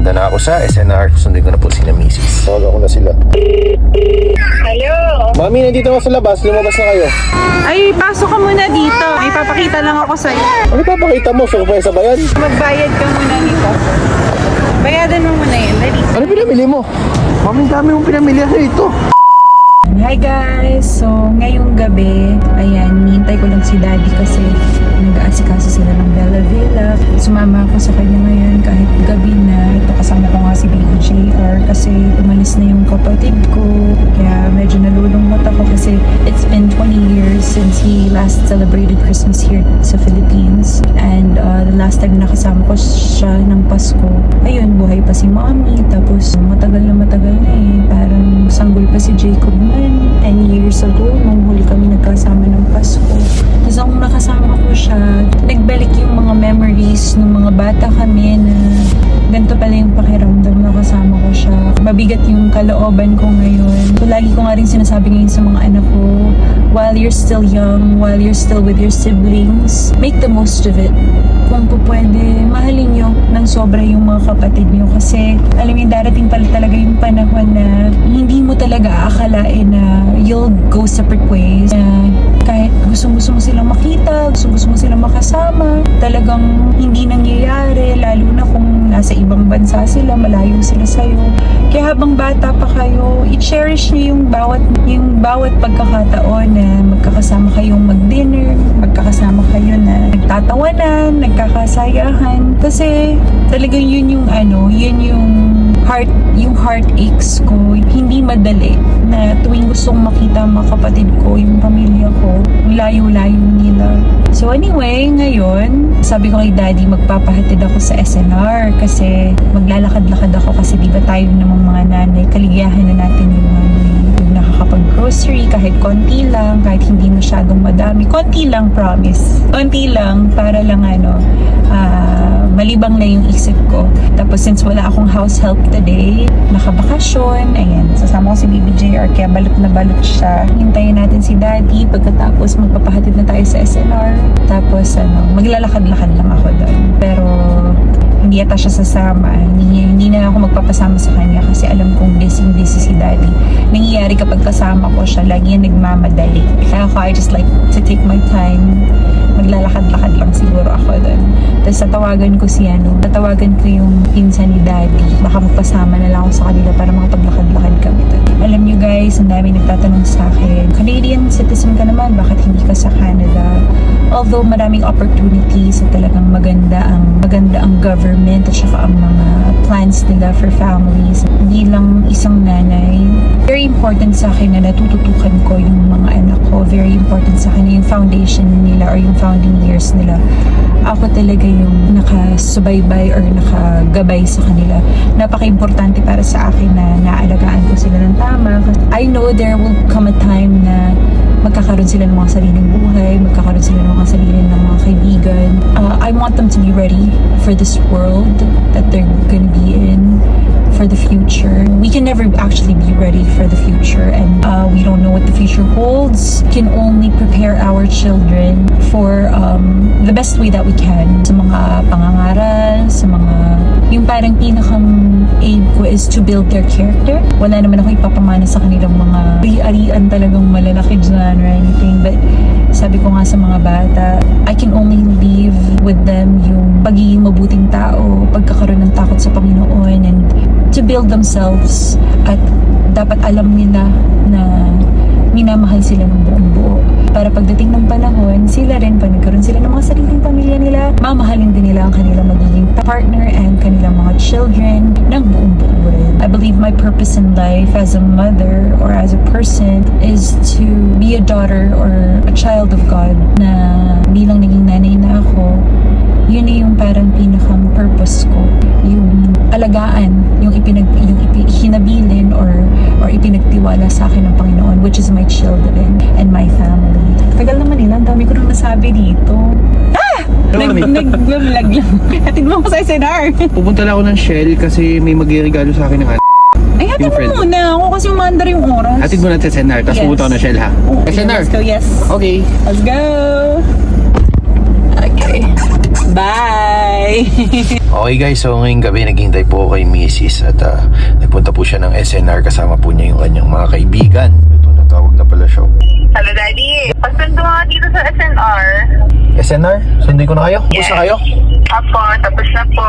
Nanda na ako sa SNR. Sundin ko na po sila misis. Tawag ako na sila. Hello? Mami, nandito ako sa labas. Lumabas na kayo. Ay, pasok ka muna dito. May papakita lang ako sa'yo. Ano papakita mo? Surprise ba yan? Magbayad ka muna nito. Bayadan mo muna yun. Dali. Ano pinamili mo? Mami, dami mong pinamili ito. Hi guys! So, ngayong gabi, ayan, nihintay ko lang si Daddy kasi nag-aasikaso sila ng Bella Villa. Sumama ako sa kanya ngayon kahit gabi na. Ito kasama ko nga si Baby JR kasi umalis na yung kapatid ko. Kaya medyo nalulungkot ako kasi it's been 20 years since he last celebrated Christmas here sa Philippines. And the last time nakasama ko siya ng Pasko, ayun, buhay pa si Mommy. Tapos matagal na eh. Parang sanggol pa si Jacob man. 10 years ago, nung huli kami nagkasama ng Pasko. Tapos nung nakasama ko siya, nagbalik yung mga memories nung mga bata kami na ganito pala yung pakiramdam na kasama ko siya. Mabigat yung kalooban ko ngayon. So, lagi ko nga rin sinasabi ngayon sa mga anak ko, while you're still young, while you're still with your siblings, make the most of it. Kung po pwede, mahalin nyo ng sobra yung mga kapatid nyo kasi alam mo, darating pala talaga yung panahon na hindi mo talaga aakalain na you'll go separate ways. Kahit gusto mo silang makita, gusto mo silang makasama, talagang hindi nangyayari, lalo na kung nasa ibang bansa sila, malayo sila sa'yo. Kaya habang bata pa kayo, i-cherish nyo yung bawat pagkakataon na magkakasama kayong mag-dinner, magkakasama kayo na nagtatawanan, nagkakasayahan. Kasi talagang yun yung heartaches ko. Hindi madali na tuwing gustong makita ang mga kapatid ko, yung pamilya ko, layo-layo nila. So anyway, ngayon, sabi ko kay Daddy, magpapahatid ako sa SNR kasi maglalakad-lakad ako kasi di ba tayo namang mga nanay, kaligayahan na natin yung nakakapag-grocery kahit konti lang, kahit hindi masyadong madami. Konti lang, promise. Konti lang para lang malibang na yung isip ko. Tapos since wala akong house help today, nakabakasyon, ayan, sasama ko si Baby JR kaya balot na balot siya. Hintayin natin si Daddy, pagkatapos magpapahatid na tayo sa SNR. Tapos maglalakad-lakad lang ako doon. Pero hindi ata siya sasama. Hindi na ako magpapasama sa kanya kasi alam kong busy si Daddy. Nangyayari kapag kasama ko siya, lagi yan nagmamadali. Kaya ako, I just like to take my time. Maglalakad-lakad lang siguro ako doon. Tapos tatawagan ko yung pinsan ni Daddy. Baka magpasama na lang ako sa kanila para makapaglakad-lakad kami doon. Alam nyo guys, ang dami nagtatanong sa akin, Canadian citizen ka naman, bakit hindi ka sa Canada? Although maraming opportunities at talagang maganda ang government at saka ang mga plans nila for families. Hindi lang isang nanay. Very important sa akin na natututukan ko yung mga anak ko. Very important sa akin yung foundation nila or yung founding years nila. Ako talaga yung nakasubaybay or nakagabay sa kanila. Napaka-importante para sa akin na naalagaan ko sila ng tama. I know there will come a time na magkakaroon sila ng mga sariling buhay, magkakaroon sila ng mga sariling ng mga kaibigan. I want them to be ready for this world that they're gonna be in, for the future. We can never actually be ready for the future, and we don't know what the future holds. We can only prepare our children for the best way that we can. Sa mga pangangaral, sa mga yung parang pinakang aim ko is to build their character. Wala naman ako ipapamana sa kanilang mga ari-arian talagang malalaki dyan or anything, but sabi ko nga sa mga bata, I can only leave with them yung pagiging mabuting tao, pagkakaroon ng takot sa Panginoon, and to build themselves. At dapat alam nila na minamahal sila ng buong buo. Para pagdating ng panahon, sila rin, pag nagkaroon sila ng mga sariling pamilya nila, mamahalin din nila ang kanilang magiging partner and kanilang mga children ng buong buo rin. I believe my purpose in life as a mother or as a person is to be a daughter or a child of God, na bilang naging nanay na ako, yun na yung parang pinakang purpose ko, yung alagaan, yung hinabilin or ipinagtiwala sa akin ng Panginoon, which is my children and my family. Tagal naman nila, ang dami ko nang nasabi dito. Nag-vlog lang. Hatid mo ako sa SNR. Pupunta lang ako ng Shell kasi may mag-regalo sa akin ng Ay, hatid mo muna. Ako kasi umandar yung oras. Hatid mo na sa SNR, tapos pupunta ako ng Shell ha? Okay, SNR? let's go, yes. Okay. Let's go. Okay. Bye! Okay guys, so ngayong gabi naghihintay po ako kay Mrs. At nagpunta po siya ng SNR kasama po niya yung kanyang mga kaibigan. Ito, natawag na pala siya. Hello, Daddy. Pagsundo nga dito sa SNR. SNR? Sundin ko na kayo? Tapos na kayo? Apo, tapos na po.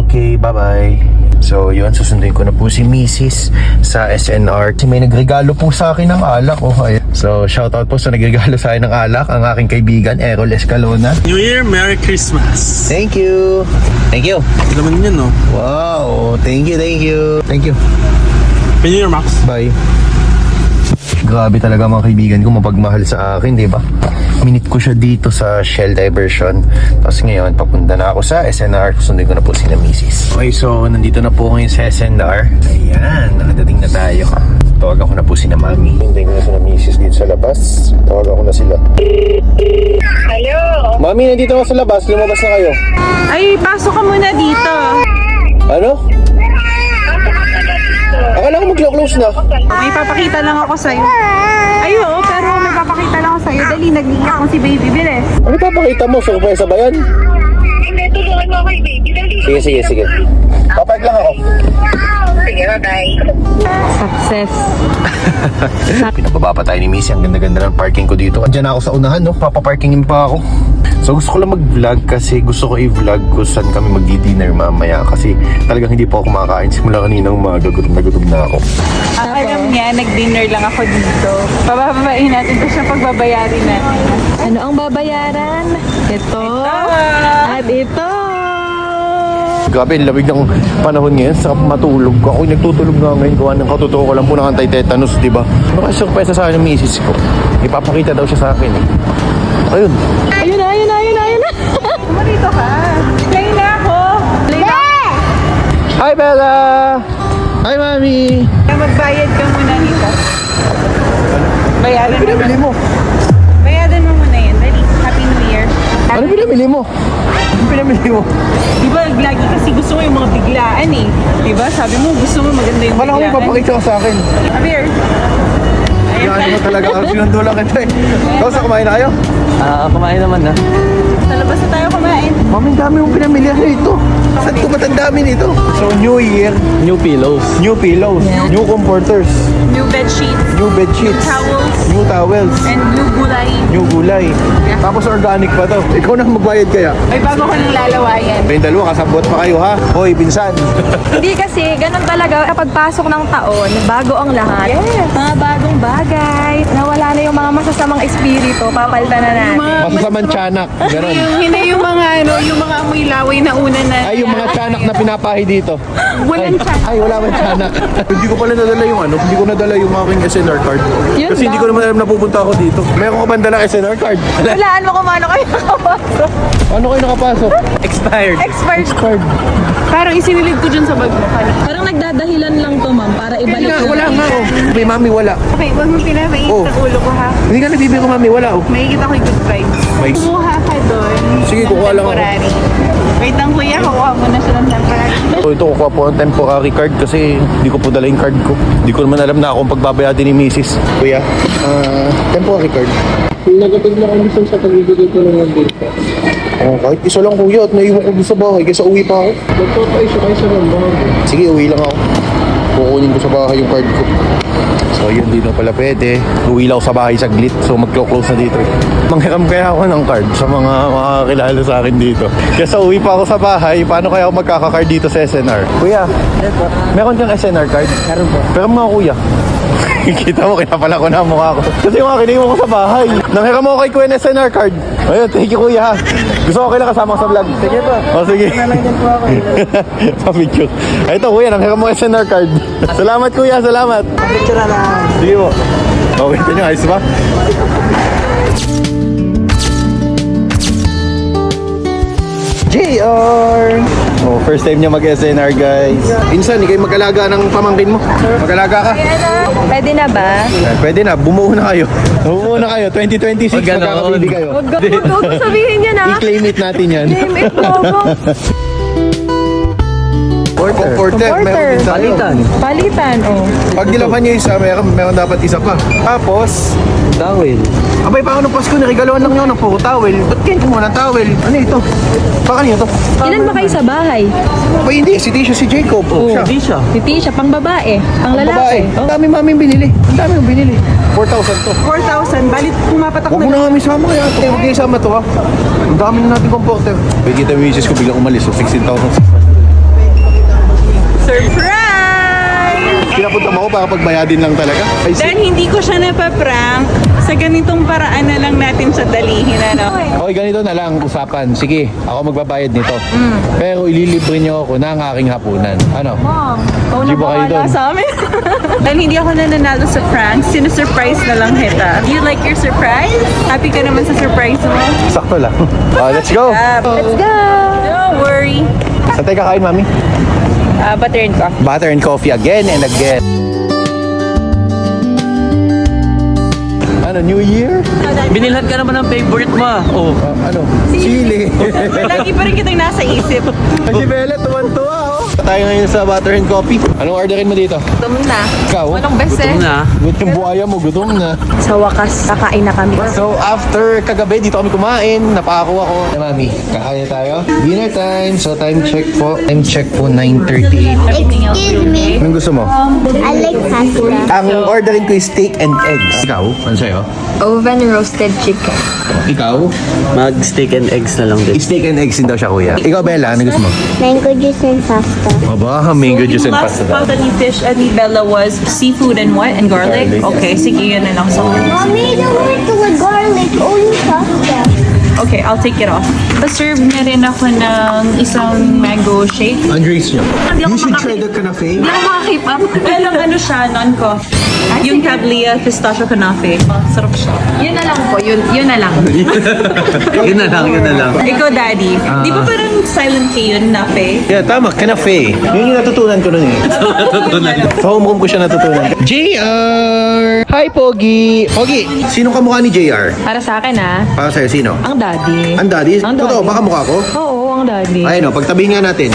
Okay, bye-bye. So yun, susunduin ko na po si Mrs. sa SNR. Kasi may nagregalo po sa akin ng alak. Oh, ayun. So shoutout po sa nagregalo sa akin ng alak, ang aking kaibigan, Errol Escalona. New Year, Merry Christmas. Thank you! Thank you! Laman yan, no? Wow! Thank you, thank you! Thank you! Happy New Year, Max. Bye! Grabe talaga mga kaibigan ko, mapagmahal sa akin, di ba? Minute ko siya dito sa Shell Diversion. Tapos ngayon, papunta na ako sa SNR. Sundin ko na po si na Mrs. Okay, so nandito na po ngayon sa SNR. Ayan, nakadating na tayo. Tawagan ko na po si na Mami. Hintayin ko na si na Mrs. dito sa labas. Tawagan ko na sila. Hello. Mami, nandito ako sa labas. Lumabas na kayo. Ay, pasok ka muna dito. Ano? Akala ko mag-close na. May papakita lang ako sa'yo. Ay, oo, pero may papakita lang ako sa'yo. Dali, nag-iiyak mo si baby. Bilis. Ano papakita mo? Surprise ba yan? Hindi, tulungan mo kay baby. Dali. Sige. Papayag lang ako. Sige, bye-bye. Success. Pinababa pa tayo ni Missy. Ang ganda-ganda ng parking ko dito. Andiyan ako sa unahan, no? Papaparkingin pa ako. So gusto ko lang mag-vlog kasi gusto ko i-vlog kung saan kami magdi-dinner mamaya. Kasi talagang hindi po ako makakain. Simula kaninang gutom na ako. Alam niya, nag-dinner lang ako dito. Pababain natin ito siya pagbabayarin natin. Ano ang babayaran? Ito. At ito. Grabe, lamig ng panahon ngayon. Sarap matulog. Ako nagtutulog nga ngayon. Gawa ng katutuo ko lang po ng anti-tetanus, di ba? Ano kasi surprise sa akin ng misis ko? Ipapakita daw siya sa akin eh. Ayun. Ayun na. Marito ka. Play na ako. Hi, Bella! Hi, Mami! Magbayad ka muna nito. Bayaran mo Pinamili na. mo? Bayaran mo muna yan. Dali. Happy New Year. Ano pinamili mo? Ano pinamili mo? Di ba, lagi kasi gusto mo yung mga biglaan eh. Di ba? Sabi mo, gusto mo maganda yung Akala ko may biglaan. papakita ka sa akin. Come here. Yan mo talaga. Sinundo lang kita eh. Tapos kumain na kayo? Kumain naman na. Sa labas na tayo kumain. Mami, dami mong pinamili nito. Saan ko ba't ang dami nito? So, New Year, New pillows. new pillows, new comforters, New bed sheets. new bed sheets, Towels. new towels, And new gulay. new gulay. Tapos organic pa to. Ikaw na magbayad kaya? May bago ko ng lalawayan. Kayong dalawa, kasabot pa kayo ha? Hoy, pinsan. Hindi kasi, ganun talaga. Kapag pasok ng taon, bago ang lahat. Yes. Mga bagong bagay. Nawala na yung mga masasamang espiritu. Papalitan na natin. Masasamang tiyanak. Ganon. Hindi yung mga yung mga amoy laway na una na. Ay, yung mga tiyanak na pinapahi dito. Walang chan. Ay, wala man tiyanak. Hindi ko pala nadala yung hindi ko nadala yung aking SNR card. Yun Kasi hindi lang. ko naman alam na pupunta ako dito. Meron ka ba dalang SNR card? Walaan mo kung ano kayo nakapasok. Ano kayo nakapasok? Expired. Expert. Card. Parang isinilid ko dyan sa bag mo kanina. Parang nagdadahilan lang to, ma'am, para ibalik Wala, yung wala nga oh. May mami, wala. Okay, huwag mo pinamainit Oh. sa ulo ko ha. Hindi ka nagbibigay ko mami, wala oh. Makikita ko yung good vibes. Vibes. Kumuha ka doon. Sige, ng kukuha lang ako. temporary. Wait lang kuya, kukuha mo na siya ng temporary. So ito, kukuha po ng temporary card kasi hindi ko po dala yung card ko. Hindi ko naman alam na akong pagbabayadin ni Mrs. Kuya, temporary card. Negative na condition sa pagbibigay ko ng bill. Kahit isa lang kuya at naiwan ko doon sa bahay kaysa uwi pa ako. Magpapa-issue kayo sa number. Sige, uwi lang ako. Kukunin ko sa bahay yung card ko. So yun, di na pala pwede. Uwi lang ako sa bahay saglit. So magklo-close na dito. Manghiram kaya ako ng card sa mga makakilala sa akin dito. Kaysa uwi pa ako sa bahay, paano kaya ako magkaka-card dito sa SNR? Kuya, meron kang SNR card? Meron po. Pero mga kuya, kita mo, kinapala ko na ang mukha ko. Kasi yung akin, mo ko sa bahay. Nanghiram mo kay Kuya ng SNR card. Ayun, thank you kuya ha. Gusto ko kailan kasama ko sa vlog. Sige po. O sige. Sa picture. Ito kuya, nanghiram mo SNR card. Salamat kuya, salamat. Picture na lang. Sige po. Okay, ito nyo, ayos ba? JR! Oh, first time niya mag-SNR guys. Insan, ikaw mag-alaga ng pamangkin mo. Mag-alaga ka. Pwede na ba? Pwede na, bumuo na kayo. Bumuo na kayo, 2026 Huwag ganon. magkakapili kayo. Huwag mo sabihin yan, ha? I-claim it natin yan. Claim it, logo. Comforter. Meron din tayo. Palitan, oh. Pag nilaban niyo isa, meron dapat isa pa. Tapos, Towel. abay, pa ako ng Pasko, narigaluhan lang nyo ng puro towel. Ba't kayo kumuha ng towel? Ano ito? Baka niyo to? Ilan ba kayo sa bahay? Ba hindi, si Tisha, si Jacob. Siya. Hindi siya. Si Tisha, pang babae, pang Ang babae. lalaki. Ang dami maming binili. Ang dami yung binili. 4,000 to. 4,000. Balit pumapatak Huwag mo na kami sama kaya. Huwag kayo sama to ha. Ang dami na natin comforter. Pagkita yung misis ko biglang umalis. So 16,000. Surprise! Pinapunta mo ako para pagbayadin lang talaga. Ay, Dahil hindi ko siya napaprank, sa ganitong paraan na lang natin siya dalihin, ano? Okay, ganito na lang usapan. Sige, ako magbabayad nito. Pero ililibre niyo ako ng aking hapunan. Ano? Mom, ikaw na Di ba kayo bahala doon? sa amin. Dahil hindi ako nananalo sa prank, sinusurprise na lang kita. You like your surprise? Happy ka naman sa surprise mo? Sakto lang. Let's go. Let's go! Don't worry. Saan tayo kakain, mami? Butter and coffee. Butter and coffee again and again. Ano, New Year? Binilhan ka naman ng favorite mo. Oh. Ano? Chili. Lagi pa rin kitang nasa isip. Si Bella, tuwan-tuwa, oh. Tayo ngayon sa butter and coffee. Anong orderin mo dito? Gutom na. Ikaw? Anong best Gutom na. Gut yung buhaya mo, gutom na. Sa wakas, kakain na kami. So, after kagabi, dito kami kumain. Napako ako. Hey, mami, kakain na tayo. Dinner time. So, time check po. Time check po, 9:38. Excuse me, Anong gusto mo? I like pasta. Ang ordering ko is steak and eggs. Ikaw? Ano sa'yo? Oven roasted chicken. Ikaw? Mag-steak and eggs na lang din. Steak and eggs din daw siya, kuya. Ikaw, Bella, ano gusto mo? Mango juice and pasta. Aba, mango juice and Last pasta daw. pasta ni Fish at ni Bella was seafood and what? And garlic? Garlic. Okay, sige, yun na lang. So, Mommy, don't want to with garlic, only pasta. okay, I'll take it off. Pa-serve na rin ako ng isang mango shake. Andres niyo. Hindi ako You should makaka- try the kanafe. Hindi ako makakip up. Pero ano siya, non-coffee. Yung Tablia pistachio canafe. Sarap siya. Yun na lang po, yun na lang. Yun na lang, yun na lang. Ikaw, Daddy. Di ba parang silent K yun, nafe? Yeah, tama. Kanafe. Yun yung natutunan ko nun eh. Sa homeroom ko siya natutunan. JR! Hi, Pogi! Pogi, sino kamukha ni JR? Para sa akin Para sa'yo, sino? ang daddy. Ang daddy? Ang Totoo, daddy. baka mukha ko? Oo, ang daddy. Ayun o, pagtabihin nga natin.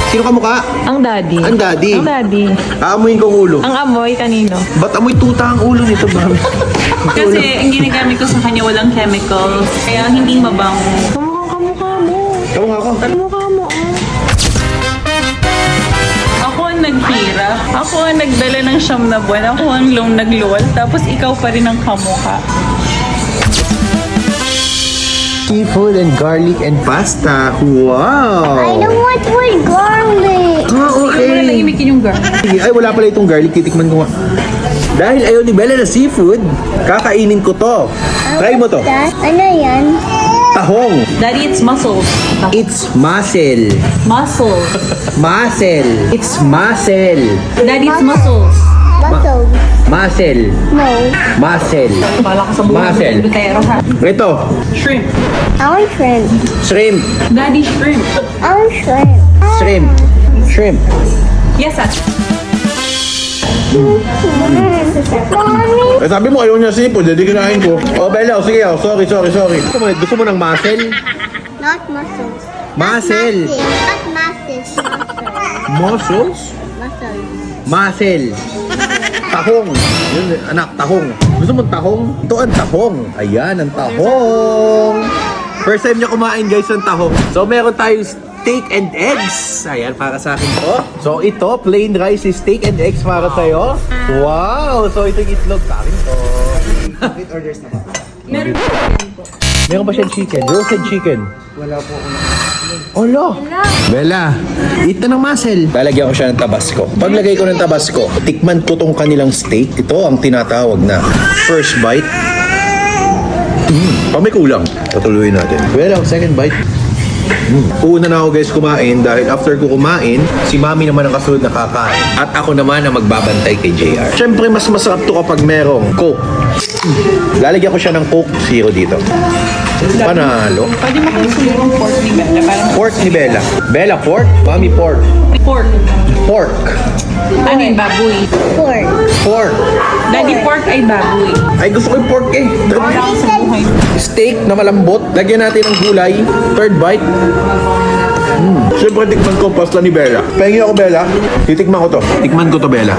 Sino kamukha? Ang daddy. Ang daddy. Ang daddy. Aamuin kong ulo. Ang amoy kanino? Ba't amoy tuta ang ulo nito, mami? Kasi ang ginagamit ko sa kanya walang chemicals. Kaya hindi mabango. Kamukha mo. Kamukha ko. Kamukha mo, Ako ang naghirap. Ako ang nagdala ng 9 na buwan. Ako ang nagluwal. Tapos ikaw pa rin ang kamukha. Seafood and garlic and pasta. Wow! I don't want with garlic. Ah, Ikaw mo na lang okay. imikin yung garlic. Sige, ay, wala pala itong garlic. Titikman ko nga. Dahil ayaw ni Bella na seafood, kakainin ko to. Try mo to. That, ano yan? Tahong. Daddy, it's muscles. It's muscle. Muscles. Muscle. It's muscle. Daddy, it's muscles. Muscle. Muscle. No. Muscle. Bala ka sa buhay Muscle. ng butero, ha? Ito. Shrimp. I want shrimp. Shrimp. Daddy, shrimp. I want shrimp. Shrimp. Shrimp. Yes, that's Mommy. Eh, sabi mo ayaw niya seafood, hindi kinain ko. Oh, Bella, sige. Oh, sorry. Gusto mo ng muscle? Not muscles. Muscle. Not muscles. Muscles? Muscles. Muscle. Tahong. Yun, anak, tahong. Gusto mo tahong? Ito ang tahong. Ayan, ang tahong. First time niya kumain, guys, ng tahong. So, meron tayong steak and eggs. Ayan, para sa akin to. So, ito, plain rice is steak and eggs para sa'yo. Wow! So, ito yung itlog sa akin to. Complete orders na ba? Meron ba siyang chicken? Roasted chicken? Wala po ako. Olo! Bella, eat na ng muscle. Lalagyan ko siya ng tabasco. Paglagay ko ng tabasco, tikman ko tong kanilang steak. Ito ang tinatawag na first bite. Pag may kulang, patuloy natin. Well, second bite. Una na ako guys kumain dahil after ko kumain, si Mami naman ang kasunod na kakain. At ako naman ang magbabantay kay JR. Siyempre, mas masarap to kapag merong Coke. Lalagyan ko siya ng Coke Zero dito. Panalo. Pwede mo kong sumurong pork ni Bella. Parang Pork ni Bella. Bella, pork? Mami, pork. pork. Pork. Ano yung baboy? Pork. Pork. Daddy, pork ay baboy. Ay, gusto ko yung pork eh. Wala ako sa buhay. Steak na malambot. Lagyan natin ng gulay. Third bite. Siyempre, tikman ko pasta ni Bella. Pahingi ako, Bella. Titikman ko to. Tikman ko to, Bella.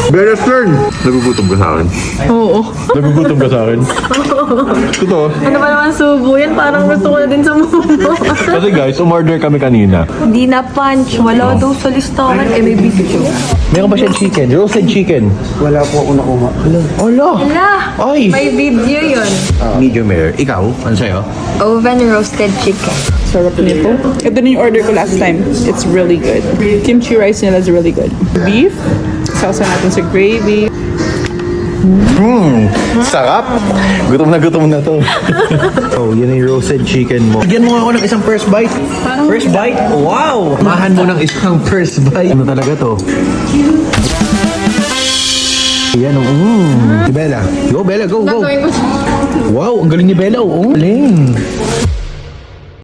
Bella's turn! Nagugutom ka sa akin. Oo. Nagugutom ka sa akin. Totoo. Ano ba naman subo yan? Parang gusto ko na din sumubo. Kasi guys, umorder kami kanina. Hindi na punch. Wala daw sa listahan. Eh, may video. Meron ba siyang chicken? Roasted chicken. Wala po ako nakuha. Ala! Wala. Ay! May video yun. Medium rare. Ikaw? Ano sa'yo? Oven roasted chicken. Sarap nito. Ito din yung order ko last time. It's really good. Kimchi rice nila is really good. Beef, sausa natin sa gravy. Sarap! Gutom na to. Oh, yan yung roasted chicken mo. Bigyan mo nga ako ng isang first bite. First bite? Wow! Mahan mo ng isang first bite. Ano talaga to? Yan, Si Bella. Go, Bella, go, go. Wow, ang galing ni Bella, Galing.